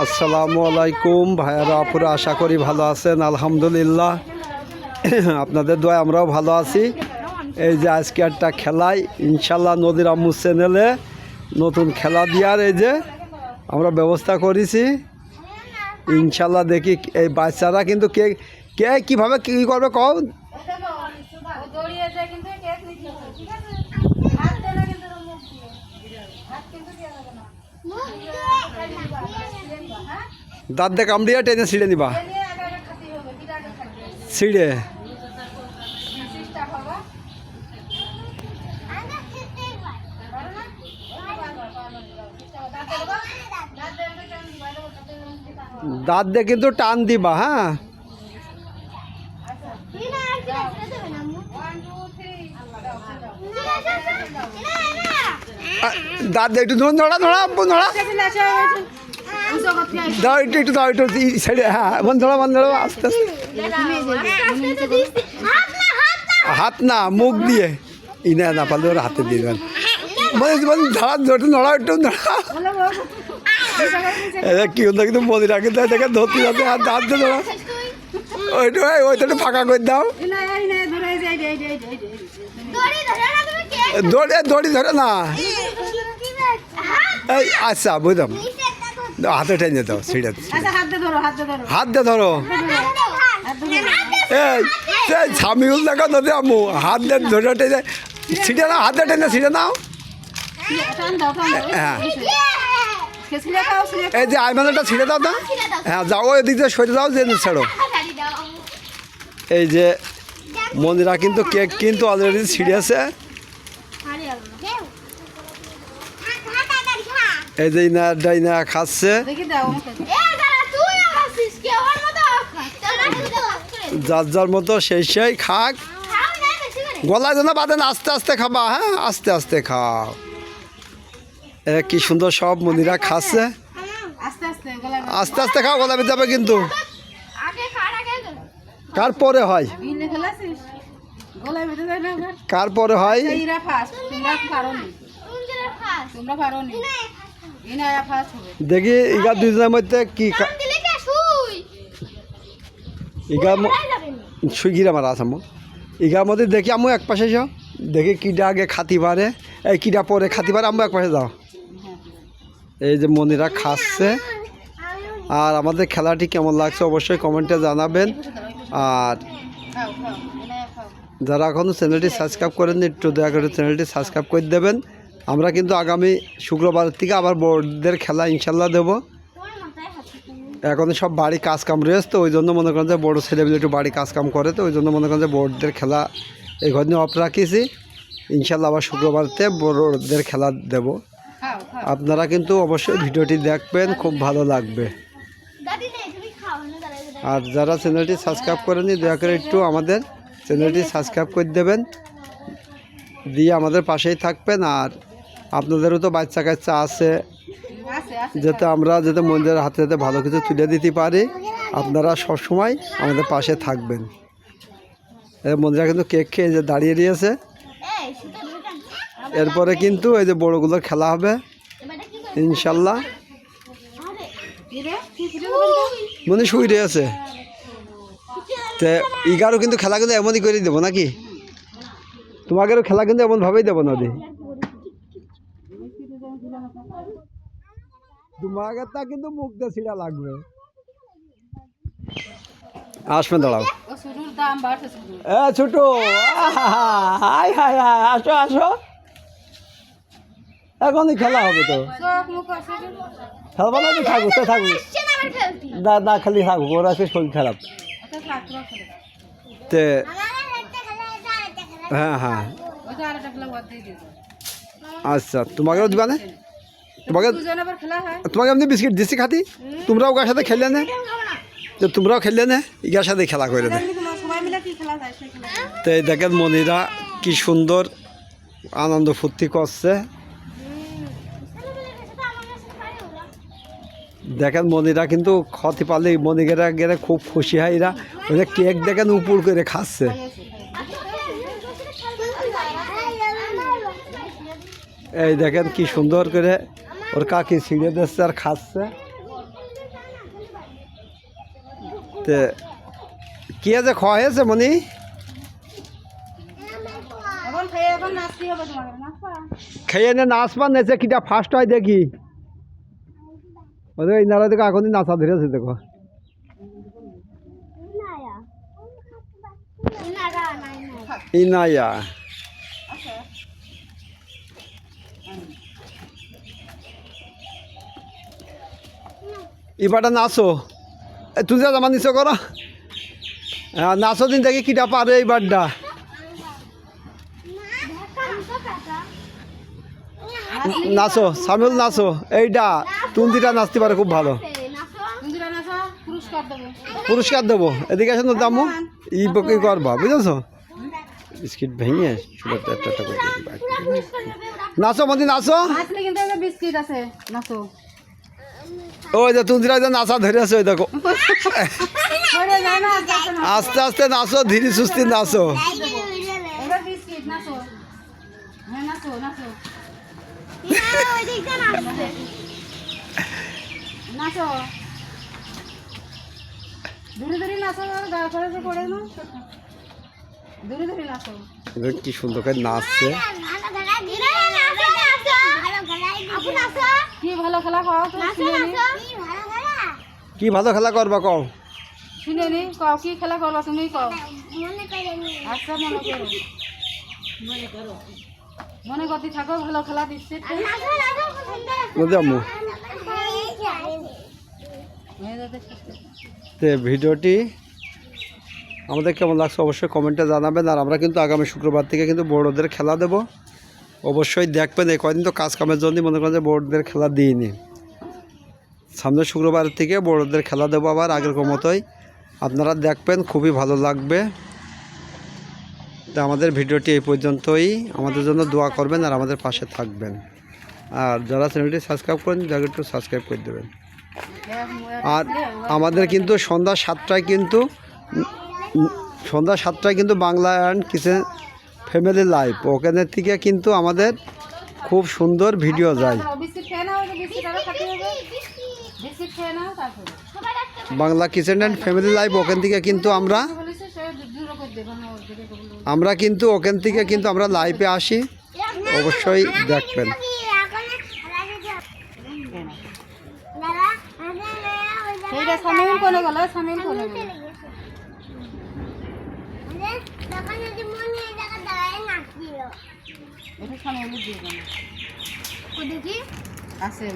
আসসালামু আলাইকুম ভাইয়ারা আপুরা, আশা করি ভালো আছেন। আলহামদুলিল্লাহ, আপনাদের দোয়ায় আমরাও ভালো আছি। এই যে আজকে একটা খেলায় ইনশাল্লাহ নদীর আম্মু চ্যানেলে নতুন খেলা দেওয়ার এই যে আমরা ব্যবস্থা করেছি। ইনশাল্লাহ দেখি এই বাচ্চারা কিন্তু কে কে কীভাবে কী করবে কও। দাঁত দিয়ে কামড়িয়া টেনে ছিঁড়ে নিবা, ছিঁড়ে দাঁত দিয়ে কিন্তু টান দিবা। হ্যাঁ, দাঁত দিয়ে একটু ধরা ধরা ধরা দাও, একটু একটু দাও, একটু সাইডে। হ্যাঁ, বন্ধ ধরো বন্ধ ধরো, আস্তে আস্তে। হাত না, মুখ দিয়ে। ইনা না পারলে ওরা হাতে দিয়ে দেবেন। ধরা ধরতে নড়া, একটু নড়া। কি হতো কিন্তু মনে রাখে দেখে ধরতে যাতে আর দাঁত দিয়ে ধরা। ওইটা ওইটা একটু ফাঁকা করে দাও। দড়ি ধরে না। এই আচ্ছা বুঝলাম, হাতে টেনে দাও, ছিঁড়ে হাত দিয়ে ধরো। এই স্বামীগুল দেখো নদী আম্মু হাত দিয়ে ধরে টেনে ছিঁড়ে নাও, হাতে টেনে ছিঁড়ে নাও। হ্যাঁ, এই যে আইমানটা ছিঁড়ে দাও না। হ্যাঁ, যাও এদিক দিয়ে সরে দাও, যে ছেড়ো। এই যে মন্দিরা কিন্তু কেক কিন্তু অলরেডি ছিঁড়েছে। এই যে ডাইনা খাচ্ছে, যার যার মতো সেই খাক। গলায় যেন বাঁধেন, আস্তে আস্তে খাবা। হ্যাঁ, আস্তে আস্তে খাও। কি সুন্দর সব মন্দিরা খাচ্ছে। আস্তে আস্তে খাও, গলা বেঁধে যাবে কিন্তু। কার পরে হয়, কার পরে হয়? দেখি ইগা দুজনের মধ্যে কি সুইগিরা মারা আছে। ইগার মধ্যে দেখি আমি এক পাশে যাও, দেখি কিটা আগে খাতি পারে, এই কিটা পরে খাতি পারে। আমি এক পাশে যাও। এই যে মনিরা খাচ্ছে। আর আমাদের খেলাটি কেমন লাগছে অবশ্যই কমেন্টে জানাবেন। আর যারা এখনও চ্যানেলটি সাবস্ক্রাইব করেন একটু দয়া করে চ্যানেলটি সাবস্ক্রাইব করে দেবেন। আমরা কিন্তু আগামী শুক্রবার থেকে আবার বোর্ডদের খেলা ইনশাল্লাহ দেবো। এখন সব বাড়ি কাজকাম রয়েছে, তো ওই জন্য মনে করেন যে বড়ো ছেলেগুলো একটু বাড়ি কাজকাম করে, তো ওই জন্য মনে করেন যে বোর্ডদের খেলা এই ঘর নিয়ে অফ রাখিছি। ইনশাল্লাহ আবার শুক্রবারতে বড়োদের খেলা দেব। আপনারা কিন্তু অবশ্যই ভিডিওটি দেখবেন, খুব ভালো লাগবে। আর যারা চ্যানেলটি সাবস্ক্রাইব করেনি দয়া করে একটু আমাদের চ্যানেলটি সাবস্ক্রাইব করে দেবেন, দিয়ে আমাদের পাশেই থাকবেন। আর আপনাদেরও তো বাচ্চা কাচ্চা আছে, যাতে আমরা যাতে মন্দিরের হাতে যাতে ভালো কিছু তুলে দিতে পারি, আপনারা সবসময় আমাদের পাশে থাকবেন। মন্দিরা কিন্তু কেক খেয়ে যে দাঁড়িয়ে দিয়েছে। এরপরে কিন্তু এই যে বড়োগুলোর খেলা হবে ইনশাল্লাহ। মনে শুই রয়েছে, তো ইগারও কিন্তু খেলা কিন্তু এমনই করে দেবো নাকি? তোমাকেও খেলা কিন্তু এমনভাবেই দেবো না। তোমাকে তা কিন্তু মুখ দিয়ে ছিঁড়া লাগবে। আসবেন, দাঁড়াও। ছোট হাই হাই হাই, আসো আসো, এখনই খেলা হবে। তো খেলবো না, থাকবো তো থাকবো না, না খালি থাকবো, ওরা আছে শরীর খারাপ। তে হ্যাঁ হ্যাঁ, আচ্ছা তোমাকেও দিবা না? তোমাকে এমনি বিস্কিট দিচ্ছি খাতি, তোমরাও ওর সাথে খেললে না, তো তোমরাও খেললে না, ইগার সাথে খেলা করে দেয়। তো এই দেখেন মনিরা কি সুন্দর আনন্দ ফুর্তি করছে। দেখেন মনিরা কিন্তু ক্ষতি পারলে মনিরা গেলে খুব খুশি হয়। এরা ওই কেক দেখেন উপর করে খাচ্ছে। এই দেখেন কি সুন্দর করে ওর কাকি ছিঁড়ে দিচ্ছে আর খাচ্ছে। তে কি আছে খাওয়া হয়েছে মনি? খেয়ে নে নাচবা নেছে কিটা ফার্স্ট হয় দেখি। ওদের ইনারা দেখো এখনই নাচা ধরেছে দেখো। ইনায়া এবারটা নাচো, তুই যা জামা নিচো করো। হ্যাঁ নাচো দিন দেখি কিটা পারে এইবারটা। নাচো সামিউল নাচো, এইটা তুন্দিটা নাচতে পারে খুব ভালো। পুরস্কার দেবো, এদিকে আসেন দামু ই কি করবা বুঝেছো? বিস্কিট ভেঙে একটা একটা করে নাচো মন্দি নাচো। ওই যে তুন্দিরা যে নাচা ধরে আছে ওই দেখো। আস্তে আস্তে নাচো, ধীরে সুস্থি নাচো। কি সুন্দর করে নাচছে। কি ভালো খেলা করবা কও? শুনেনি কও কি খেলা করবা তুমি কও? আচ্ছা মনে করতে থাকো, ভালো খেলা দিচ্ছে। ভিডিওটি আমাদের কেমন লাগছে অবশ্যই কমেন্টে জানাবেন। আর আমরা কিন্তু আগামী শুক্রবার থেকে কিন্তু বড়দের খেলা দেব, অবশ্যই দেখবেন। এই কয়দিন তো কাজ কামের জন্যই মনে করেন যে বড়দের খেলা দিইনি। সামনের শুক্রবার থেকে বড়দের খেলা দেবো আবার আগের মতোই, আপনারা দেখবেন, খুবই ভালো লাগবে। তো আমাদের ভিডিওটি এই পর্যন্তই। আমাদের জন্য দোয়া করবেন আর আমাদের পাশে থাকবেন। আর যারা চ্যানেলটি সাবস্ক্রাইব করেন তারা একটু সাবস্ক্রাইব করে দেবেন। আর আমাদের কিন্তু সন্ধ্যা 7টায় কিন্তু Bangla and kitchen family live, ওখানে থেকে কিন্তু আমাদের খুব সুন্দর ভিডিও যায়। Bangla kitchen and family live, ওখান থেকে কিন্তু আমরা কিন্তু ওখান থেকে কিন্তু আমরা লাইভে আসি, অবশ্যই দেখবেন। আছে